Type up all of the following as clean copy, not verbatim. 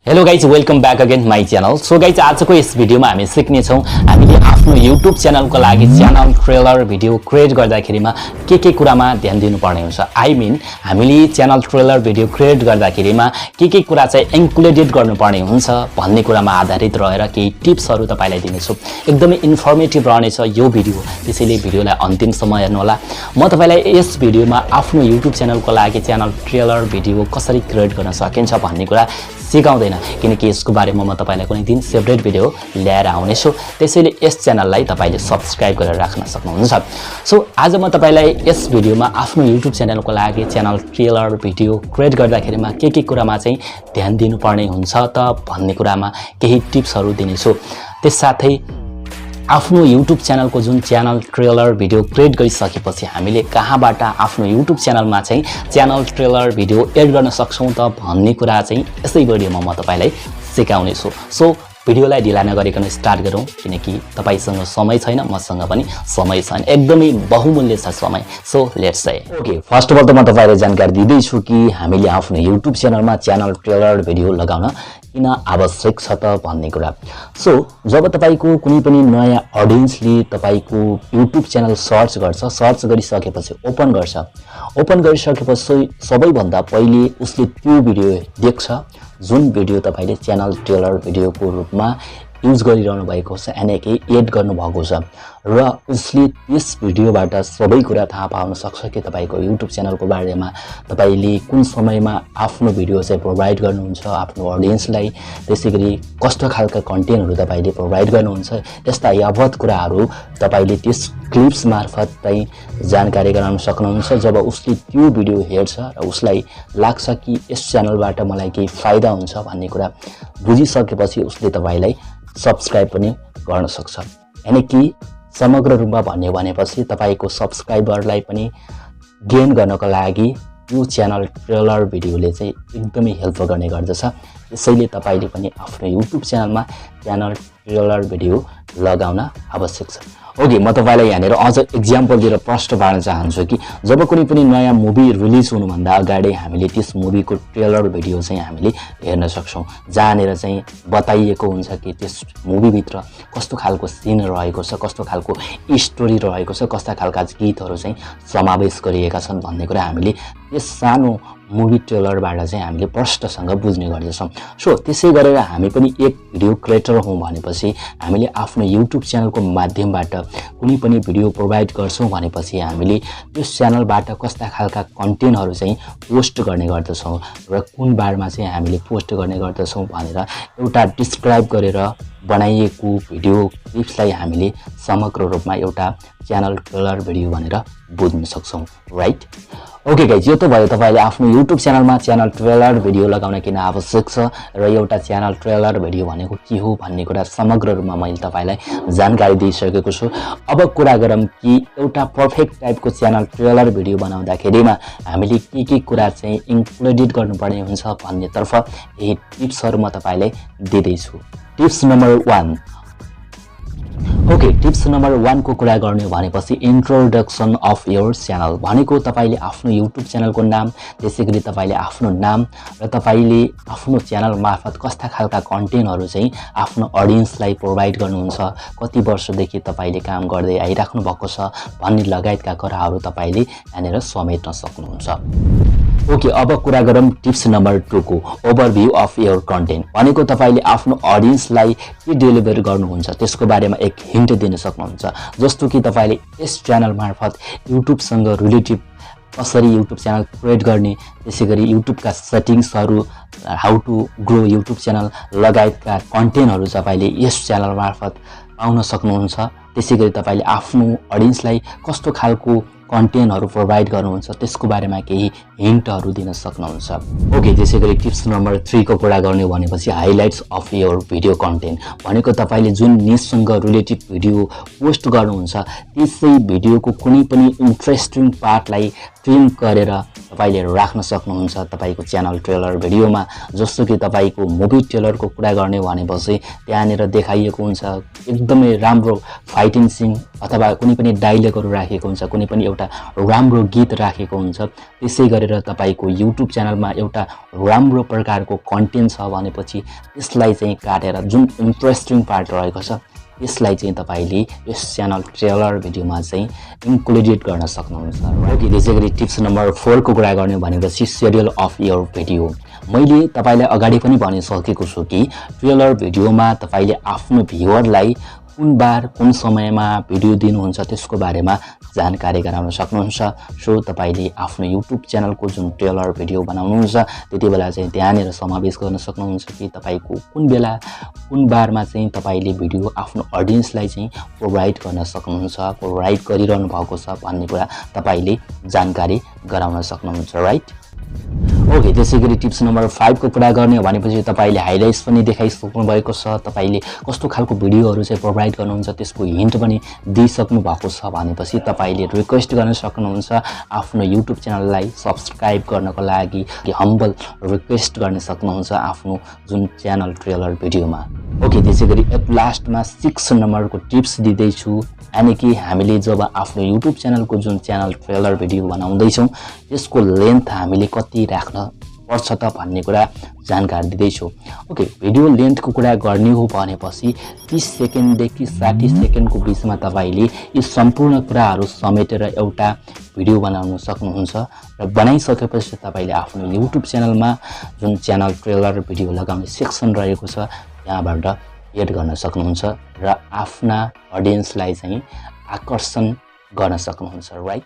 Hello guys welcome back again my channel. So guys आज को इस video में हामी सिक्ने छौं हामीले आफ्नो YouTube चैनल को लागि च्यानल ट्रेलर भिडियो क्रिएट गर्दाखेरिमा के कुरामा ध्यान दिनुपर्ने हुन्छ। आई मीन हामीले च्यानल ट्रेलर भिडियो क्रिएट गर्दाखेरिमा के कुरा चाहिँ इन्क्लुडेड गर्नुपर्ने हुन्छ भन्ने कुरामा आधारित रहेर केही टिप्सहरु तपाईलाई दिनेछु। एकदमै इन्फर्मेटिभ रहनेछ यो भिडियो, त्यसैले भिडियोलाई अन्तिमसम्म हेर्नु होला। म तपाईलाई यस भिडियोमा आफ्नो YouTube चैनल को लागि च्यानल ट्रेलर भिडियो कसरी क्रिएट गर्न सकिन्छ भन्ने कुरा सिकाउँदैन, किनकि यसको बारेमा म तपाईलाई कुनै दिन सेपरेट भिडियो ल्याएर आउनेछु। त्यसैले यस च्यानललाई तपाईले सब्स्क्राइब गरेर राख्न सक्नुहुन्छ। सो आज म तपाईलाई यस भिडियोमा आफ्नो YouTube च्यानलको लागि च्यानल ट्रेलर भिडियो क्रिएट गर्दाखेरिमा के कुरामा चाहिँ ध्यान दिनुपर्ने हुन्छ त भन्ने कुरामा केही टिप्सहरु दिनेछु। त्यससाथै आफ्नो YouTube च्यानलको जुन च्यानल ट्रेलर भिडियो क्रिएट गरिसकेपछि हामीले कहाँबाट आफ्नो YouTube च्यानलमा चाहिँ च्यानल ट्रेलर भिडियो एड गर्न सक्छौं त भन्ने कुरा चाहिँ यसै भिडियोमा म तपाईलाई सिकाउने छु। सो भिडियोलाई ढिला नगरिकन स्टार्ट गरौँ, किनकि तपाईसँग समय छैन, मसँग पनि समय छैन, एकदमै बहुमूल्य छ समय। So let's say okay, first of all त म तपाईलाई जानकारी दिँदै छु कि हामीले आफ्नो YouTube च्यानलमा च्यानल ट्रेलर भिडियो लगाउन किन आवश्यक छ त भन्ने कुरा। सो जब तपाईको कुनै पनि नयाँ ऑडियन्सले तपाईको YouTube च्यानल सर्च गरिसकेपछि ओपन गर्छ, ओपन गरिसकेपछि सबैभन्दा पहिले उसले त्यो भिडियो देख्छ जुन भिडियो तपाईले च्यानल ट्रेलर भिडियोको रूपमा युज गरिरहनु भएको छ, यानी कि एड गर्नु भएको छ, र उसले त्यस भिडियोबाट सबै कुरा थाहा पाउन सक्छ कि तपाईको YouTube च्यानलको बारेमा, तपाईले कुन समयमा आफ्नो भिडियो चाहिँ प्रोवाइड गर्नुहुन्छ आफ्नो ऑडियन्सलाई, त्यसैगरी कस्तो खालका कन्टेन्टहरु तपाईले प्रोवाइड गर्नुहुन्छ, त्यस्ता यावत कुराहरु तपाईले त्यस क्लिप्स मार्फत चाहिँ जानकारी गराउन सक्नुहुन्छ। जब उसले त्यो भिडियो हेर्छ र उसलाई लाग्छ कि यस च्यानलबाट मलाई केही फाइदा हुन्छ भन्ने कुरा बुझिसकेपछि उसले तपाईलाई सब्स्क्राइब पनि गर्न सक्छ। यानी कि समग्र रूपमा भन्यो भनेपछि तपाईको सब्स्क्राइबरलाई पनि गेन गर्नको लागि यो च्यानल ट्रेलर भिडियोले चाहिँ एकदमै हेल्प गर्ने गर्दछ। त्यसैले तपाईले पनि आफ्नो YouTube च्यानलमा च्यानल ट्रेलर भिडियो लगाउन आवश्यक छ। ओके, म तपाईलाई यहाँनिर अझ एक्जाम्पल दिएर प्रश्न पार्न चाहन्छु कि जब कुनै पनि नयाँ मुभी रिलिज हुनुभन्दा अगाडि हामीले त्यस मुभीको ट्रेलर भिडियो चाहिँ हामीले हेर्न सक्छौं, जहाँनिर चाहिँ बताइएको हुन्छ कि त्यस मुभीभित्र कस्तो खालको सिन रहेको छ, कस्तो खालको स्टोरी रहेको छ, कस्ता खालका गीतहरु चाहिँ समावेश गरिएका छन् भन्ने कुरा हामीले यस सानो मुभी ट्रेलरबाट चाहिँ हामीले प्रष्टसँग बुझ्ने गर्दछौं। सो त्यसै गरेर हामी पनि एक भिडियो क्रिएटर हौं भनेपछि हामीले आफ्नो YouTube च्यानलको माध्यमबाट कुनै पनि भिडियो प्रोवाइड गर्छौं भनेपछि हामीले त्यस च्यानलबाट कस्ता खालका कन्टेन्टहरु चाहिँ पोस्ट गर्ने गर्दछौं र कुन बारमा चाहिँ हामीले पोस्ट गर्ने गर्दछौं भनेर एउटा डिस्क्राइब गरेर बनाइएको भिडियो क्लिप्सलाई हामीले समग्र रूपमा एउटा च्यानल ट्रेलर भिडियो भनेर बुझ्न सक्छौं, राइट? ओके गाइज, यो त भयो तपाईले आफ्नो YouTube च्यानलमा च्यानल ट्रेलर भिडियो लगाउन किन आवश्यक छ र एउटा च्यानल ट्रेलर भिडियो भनेको के हो भन्ने कुरा समग्र रूपमा मैले तपाईलाई जानकारी दिइसकेको छु। अब कुरा गरौँ कि एउटा पर्फेक्ट टाइपको च्यानल ट्रेलर भिडियो बनाउँदाखेरिमा हामीले के कुरा चाहिँ इन्क्लुडेड गर्नुपर्ने हुन्छ भन्नेतर्फ यही टिप्सहरु म तपाईलाई दिँदै छु। Tips number 1। Okay, tips number 1 को कुरा गर्ने भनेपछि इन्ट्रोडक्सन अफ योर च्यानल भनेको तपाईले आफ्नो YouTube च्यानलको नाम, त्यसैगरी तपाईले आफ्नो नाम र तपाईले आफ्नो च्यानल मार्फत कस्ता खालका कन्टेन्टहरु चाहिँ आफ्नो ऑडियन्सलाई प्रोवाइड गर्नुहुन्छ, कति वर्षदेखि तपाईले काम गर्दै आइराख्नु भएको छ भन्ने लगायतका कुराहरु तपाईले यहाँनिर समेट्न सक्नुहुन्छ। ओके, अब कुरा गरौँ टिप्स नम्बर 2 को, ओभरभ्यू अफ योर कन्टेन्ट भनेको तपाईले आफ्नो ऑडियन्सलाई के डेलिभर गर्नुहुन्छ त्यसको बारेमा एक हिन्ट दिन सक्नुहुन्छ। जस्तो कि तपाईले यस च्यानल मार्फत YouTube सँग रिलेटिभ कसरी YouTube च्यानल क्रिएट गर्ने, त्यसैगरी YouTube का सेटिंग्सहरु, how to grow YouTube channel लगायतका कन्टेन्टहरु तपाईले यस च्यानल मार्फत पाउन सक्नुहुन्छ। त्यसैगरी तपाईले आफ्नो ऑडियन्सलाई कस्तो खालको कन्टेन्टहरु प्रोवाइड गर्नुहुन्छ त्यसको बारेमा केही हिन्टहरु दिन सक्नुहुन्छ। ओके, त्यसैगरी टिप्स नम्बर 3 को कुरा गर्ने भनेपछि highlights of your video content भनेको तपाईले जुन निशसँग रिलेटिभ भिडियो पोस्ट गर्नुहुन्छ त्यसै भिडियोको कुनै पनि इन्ट्रेस्टिङ पार्टलाई फिल्म गरेर तपाईले राख्न सक्नुहुन्छ तपाईको च्यानल ट्रेलर भिडियोमा। जस्तो कि तपाईको मुभी ट्रेलरको कुरा गर्ने भनेपछि त्यहाँनेर देखाइएको हुन्छ एकदमै राम्रो फाइटिङ सिन अथवा कुनै पनि डायलगहरु राखेको हुन्छ, कुनै पनि एउटा राम्रो गीत राखेको हुन्छ। त्यसै गरेर तपाईको YouTube च्यानलमा एउटा राम्रो प्रकारको कन्टेन्ट छ भनेपछि त्यसलाई चाहिँ काटेर जुन इन्ट्रेस्टिङ पार्ट रहेको छ यसलाई चाहिँ तपाईले यस च्यानल ट्रेलर भिडियोमा चाहिँ इन्क्लुडेड गर्न सक्नुहुन्छ। ओके, त्यसैगरी टिप्स नम्बर 4 को कुरा गर्ने भनेपछि शेड्युल अफ योर भिडियो। मैले तपाईलाई अगाडि पनि भनिसकेको छु कि ट्रेलर भिडियोमा तपाईले आफ्नो भ्युअरलाई कुन बार कुन समयमा भिडियो दिनुहुन्छ त्यसको बारेमा जानकारी गराउन सक्नुहुन्छ। सो तपाईले आफ्नो YouTube च्यानलको जुन ट्रेलर भिडियो बनाउनुहुन्छ त्यतिबेला चाहिँ त्यहाँनेर समावेश गर्न सक्नुहुन्छ कि तपाईको कुन बेला कुन बारमा चाहिँ तपाईले भिडियो आफ्नो ऑडियन्सलाई चाहिँ प्रोवाइड गर्न सक्नुहुन्छ, प्रोवाइड गरिरहनु भएको छ भन्ने कुरा तपाईले जानकारी गराउन सक्नुहुन्छ, राइट? ओके, त्यसैगरी टिप्स नम्बर 5 को कुरा गर्ने भनेपछि तपाईले हाइलाइट्स पनि देखाइसक्नु भएको छ, तपाईले कस्तो खालको भिडियोहरु चाहिँ प्रोवाइड गर्नुहुन्छ त्यसको हिन्ट पनि दिइसक्नु भएको छ भनेपछि तपाईले रिक्वेस्ट गर्न सक्नुहुन्छ आफ्नो YouTube च्यानललाई सब्स्क्राइब गर्नको लागि कि हम्बल रिक्वेस्ट गर्न सक्नुहुन्छ आफ्नो जुन च्यानल ट्रेलर भिडियोमा। ओके, त्यसैगरी एट लास्टमा 6 नम्बरको टिप्स दिदै छु, यानी कि हामीले जब आफ्नो YouTube च्यानलको जुन च्यानल ट्रेलर भिडियो बनाउँदै छौं त्यसको लेन्थ हामीले कति राख्न पर्छ त भन्ने कुरा जानकारी दिदै छु। ओके, भिडियो लेन्थको कुरा गर्ने हो भनेपछि 30 सेकेन्डदेखि 60 सेकेन्डको बीचमा तपाईले यी सम्पूर्ण कुराहरु समेटेर एउटा भिडियो बनाउन सक्नुहुन्छ र बनाइसकेपछि तपाईले आफ्नो YouTube च्यानलमा जुन च्यानल ट्रेलर भिडियो लगाउने सेक्सन रहेको छ त्यहाँबाट एड गर्न सक्नुहुन्छ र आफ्ना ऑडियन्सलाई चाहिँ आकर्षण गर्न सक्नुहुन्छ, राइट?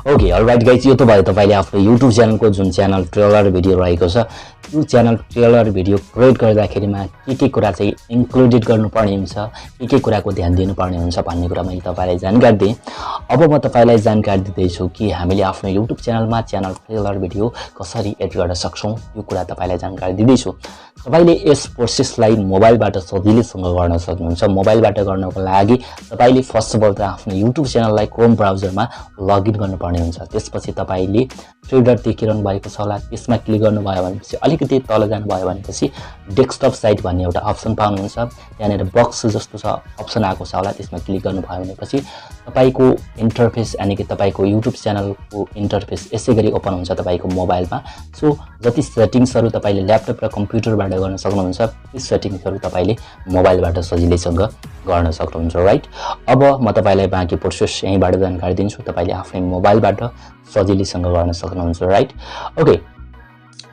ओके, अलराइट गाइज, यो त भयो तपाईले आफ्नो YouTube च्यानलको जुन च्यानल ट्रेलर भिडियो रहेको छ त्यो च्यानल ट्रेलर भिडियो क्रिएट गर्दाखेरिमा के कुरा चाहिँ इन्क्लुडेड गर्नुपर्ने हुन्छ, के कुराको ध्यान दिनुपर्ने हुन्छ भन्ने कुरा मैले तपाईलाई जानकारी दिएँ। अब म तपाईलाई जानकारी दिँदै छु कि हामीले आफ्नो YouTube च्यानलमा च्यानल ट्रेलर भिडियो कसरी एड गर्न सक्छौं यो कुरा तपाईलाई जानकारी दिँदै छु। तपाईले यस प्रोसेसलाई मोबाइलबाट सजिलैसँग गर्न सक्नुहुन्छ। मोबाइलबाट गर्नको लागि तपाईले फर्स्ट अफ अल त आफ्नो YouTube च्यानललाई क्रोम ब्राउजरमा लगइन गर्नुपर्ने हुन्छ। त्यसपछि तपाईले ट्रेलर देखिरहनु भएको छ होला त्यसमा क्लिक गर्नुभयो भनेपछि अलिकति तल जानुभयो भनेपछि डेस्कटप साइट भन्ने एउटा अप्सन पाउनुहुन्छ। त्यहाँनेर बक्स जस्तो छ अप्सन आएको छ होला त्यसमा क्लिक गर्नुभयो भनेपछि तपाईको इन्टरफेस यानी कि तपाईको YouTube च्यानलको इन्टरफेस यसैगरी ओपन हुन्छ तपाईको मोबाइलमा। सो जति सेटिंग्सहरु तपाईले ल्यापटप र कम्प्युटरबाट गर्न सक्नुहुन्छ ती सेटिंग्सहरु तपाईले मोबाइलबाट सजिलैसँग गर्न सक्नुहुन्छ, राइट? अब म तपाईलाई बाँकी प्रोसेस यहीबाट जानकारी दिन्छु, तपाईले आफ्नै मोबाइलबाट सजिलैसँग गर्न सक्नुहुन्छ, राइट? ओके,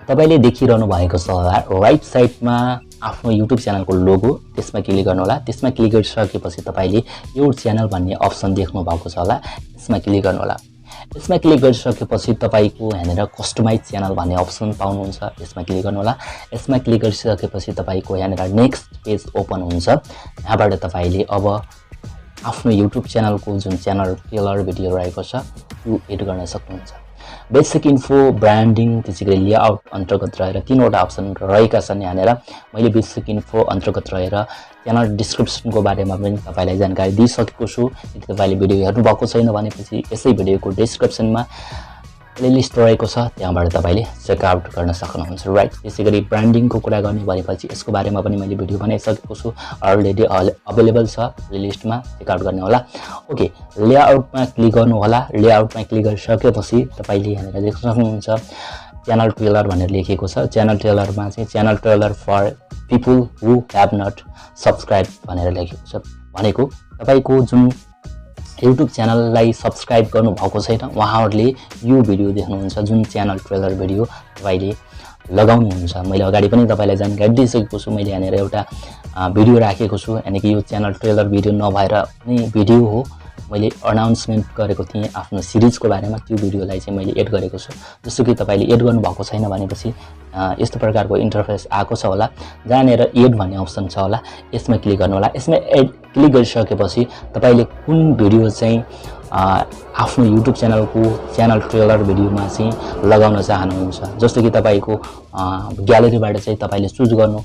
तपाईले देखिरहनु भएको छ राइट साइडमा आफ्नो YouTube च्यानलको लोगो, त्यसमा क्लिक गर्नु होला। त्यसमा क्लिक गरिसकेपछि तपाईले यो च्यानल भन्ने अप्सन देख्नु भएको छ होला, त्यसमा क्लिक गर्नु होला। यसमा क्लिक गरिसकेपछि तपाईको यहाँनेर कस्टमाइज च्यानल भन्ने अप्सन पाउनुहुन्छ, यसमा क्लिक गर्नु होला। यसमा क्लिक गरिसकेपछि तपाईको यहाँनेर नेक्स्ट पेज ओपन हुन्छ। यहाँबाट तपाईले अब आफ्नो YouTube च्यानलको जुन च्यानल ट्रेलर भिडियो रहेको छ त्यो एड गर्न सक्नुहुन्छ। बेसिक इन्फो, ब्रान्डिङ, त्यसैगरी लेआउट अन्तर्गत रहेर तीनवटा अप्सन रहेका छन्। यहाँनेर मैले बेसिक इन्फो अन्तर्गत रहेर च्यानल डिस्क्रिप्सनको बारेमा पनि तपाईलाई जानकारी दिइसकेको छु। यदि तपाईले भिडियो हेर्नु भएको छैन भनेपछि यसै भिडियोको डिस्क्रिप्सनमा प्लेलिस्ट रहेको छ त्यहाँबाट तपाईले चेक आउट गर्न सक्नुहुन्छ, राइट? त्यसैगरी ब्रान्डिङको कुरा गर्ने भनेपछि यसको बारेमा पनि मैले भिडियो बनाइसकेको छु, अलरेडी अवेलेबल छ प्लेलिस्टमा, चेक आउट गर्ने होला। ओके, लेआउटमा क्लिक गर्नु होला। लेआउटमा क्लिक गरिसकेपछि तपाईले यहाँनेर देख्न सक्नुहुन्छ च्यानल ट्रेलर भनेर लेखेको छ। च्यानल ट्रेलरमा चाहिँ channel trailer for people who have not subscribe भनेर लेखेको छ। भनेको तपाईको जुन YouTube च्यानललाई सब्स्क्राइब गर्नु भएको छैन उहाँहरुले यो भिडियो देख्नुहुन्छ जुन च्यानल ट्रेलर भिडियो तपाईले लगाउनुहुन्छ। मैले अगाडि पनि तपाईलाई जानकारी दिइसकेको छु। मैले यहाँनेर एउटा भिडियो राखेको छु, यानी कि यो च्यानल ट्रेलर भिडियो नभएर पनि भिडियो हो। मैले अनाउन्समेन्ट गरेको थिएँ आफ्नो सिरिजको बारेमा, त्यो भिडियोलाई चाहिँ मैले एड गरेको छु। जस्तो कि तपाईले एड गर्नु भएको छैन भनेपछि यस्तो प्रकारको इन्टरफेस आएको छ होला, जहाँनेर एड भन्ने अप्सन छ होला, यसमा क्लिक गर्नु होला। यसमा एड क्लिक गरिसकेपछि तपाईले कुन भिडियो चाहिँ आफ्नो YouTube च्यानलको च्यानल ट्रेलर भिडियोमा चाहिँ लगाउन चाहनुहुन्छ, जस्तो कि तपाईको ग्यालरीबाट चाहिँ तपाईले चुज गर्नु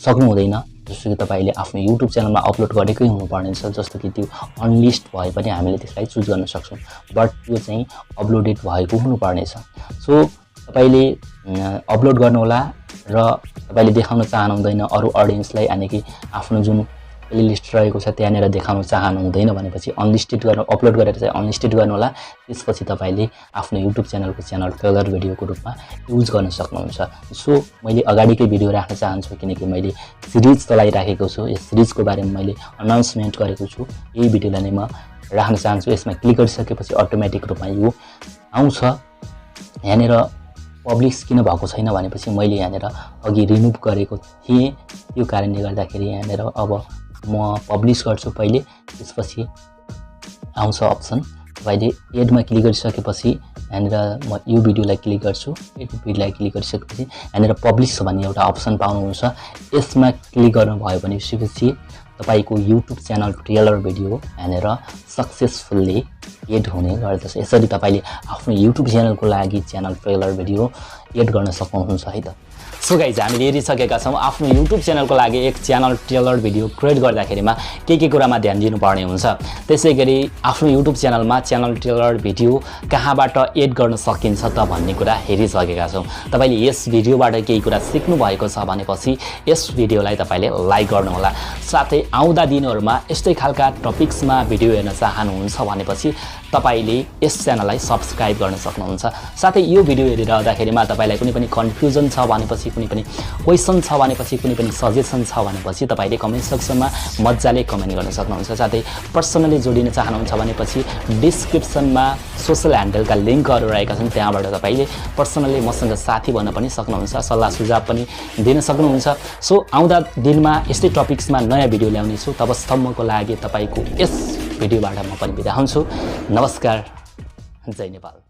सक्नु हुँदैन, जस्तो कि तपाईले आफ्नो YouTube च्यानलमा अपलोड गरेकै हुनुपर्ने छ जस्तो कि त्यो अनलिस्ट भए पनि हामीले त्यसलाई चुज गर्न सक्छौं बट त्यो चाहिँ अपलोडेड भएको हुनुपर्ने छ सो तपाईले अपलोड गर्नु होला र तपाईले देखाउन चाहनुहुँदैन अरु ऑडियन्सलाई अनि कि आफ्नो जुन प्लेलिस्ट रहेको छ त्यहाँनेर देखाउन चाहनुहुँदैन भनेपछि अनलिस्टेड गर्न अपलोड गरेर चाहिँ अनलिस्टेड गर्नु होला त्यसपछि तपाईले आफ्नो YouTube च्यानलको च्यानल ट्रेलर भिडियोको रूपमा युज गर्न सक्नुहुन्छ सो मैले अगाडिकै भिडियो राख्न चाहन्छु किनकि मैले सिरिज चलाइराखेको छु यस सिरिजको बारेमा मैले अनाउन्समेन्ट गरेको छु यही भिडियोलाई नै म राख्न चाहन्छु यसमा क्लिक गरिसकेपछि अटोमेटिक रूपमा यो आउँछ यहाँनेर पब्लिश किन भएको छैन भनेपछि मैले यहाँनेर अघि रिमुभ गरेको थिएँ त्यो कारणले गर्दाखेरि यहाँनेर अब म पब्लिश गर्छु पहिले त्यसपछि आउँछ अप्सन तपाईले एडमा क्लिक गरिसकेपछि यहाँनेर म यो भिडियोलाई क्लिक गर्छु यो भिडियोलाई क्लिक गरिसकेपछि यहाँनेर पब्लिश भन्ने एउटा अप्सन पाउनुहुन्छ यसमा क्लिक गर्नुभयो भनेपछि तपाईको YouTube च्यानल ट्रेलर भिडियो यहाँनेर सक्सेसफुली एड हुने गर्दछ यसरी तपाईले आफ्नो YouTube च्यानलको लागि च्यानल ट्रेलर भिडियो एड गर्न सक्नुहुन्छ है त सो गाइज हामीले हेरिसकेका छौं आफ्नो YouTube च्यानलको लागि एक च्यानल ट्रेलर भिडियो क्रिएट गर्दाखेरिमा के कुरामा ध्यान दिनुपर्ने हुन्छ त्यसैगरी आफ्नो YouTube च्यानलमा च्यानल ट्रेलर भिडियो कहाँबाट एड गर्न सकिन्छ त भन्ने कुरा हेरिसकेका छौं तपाईले यस भिडियोबाट केही कुरा सिक्नु भएको छ भनेपछि यस भिडियोलाई तपाईले लाइक गर्नु होला साथै आउँदा दिनहरुमा यस्तै खालका टपिक्समा भिडियो हेर्न चाहनुहुन्छ भनेपछि तपाईले यस च्यानललाई सब्स्क्राइब गर्न सक्नुहुन्छ साथै यो भिडियो हेरिरहँदाखेरिमा तपाईलाई कुनै पनि कन्फ्युजन छ भनेपछि कुनै पनि क्वेशन छ भनेपछि कुनै पनि सजेसन छ भनेपछि तपाईले कमेन्ट सेक्सनमा मज्जाले कमेन्ट गर्न सक्नुहुन्छ साथै पर्सनली जोडिन चाहनुहुन्छ भनेपछि डिस्क्रिप्सनमा सोशल ह्यान्डलका लिंकहरु रहेका छन् त्यहाँबाट तपाईले पर्सनली मसँग साथी बन्न पनि सक्नुहुन्छ सल्लाह सुझाव पनि दिन सक्नुहुन्छ सो आउँदा दिनमा यस्तै टपिक्समा नयाँ भिडियो ल्याउने छु तबसम्मको लागि तपाईको यस भिडियोबाट म पनि बिदा हुन्छु नमस्कार जय नेपाल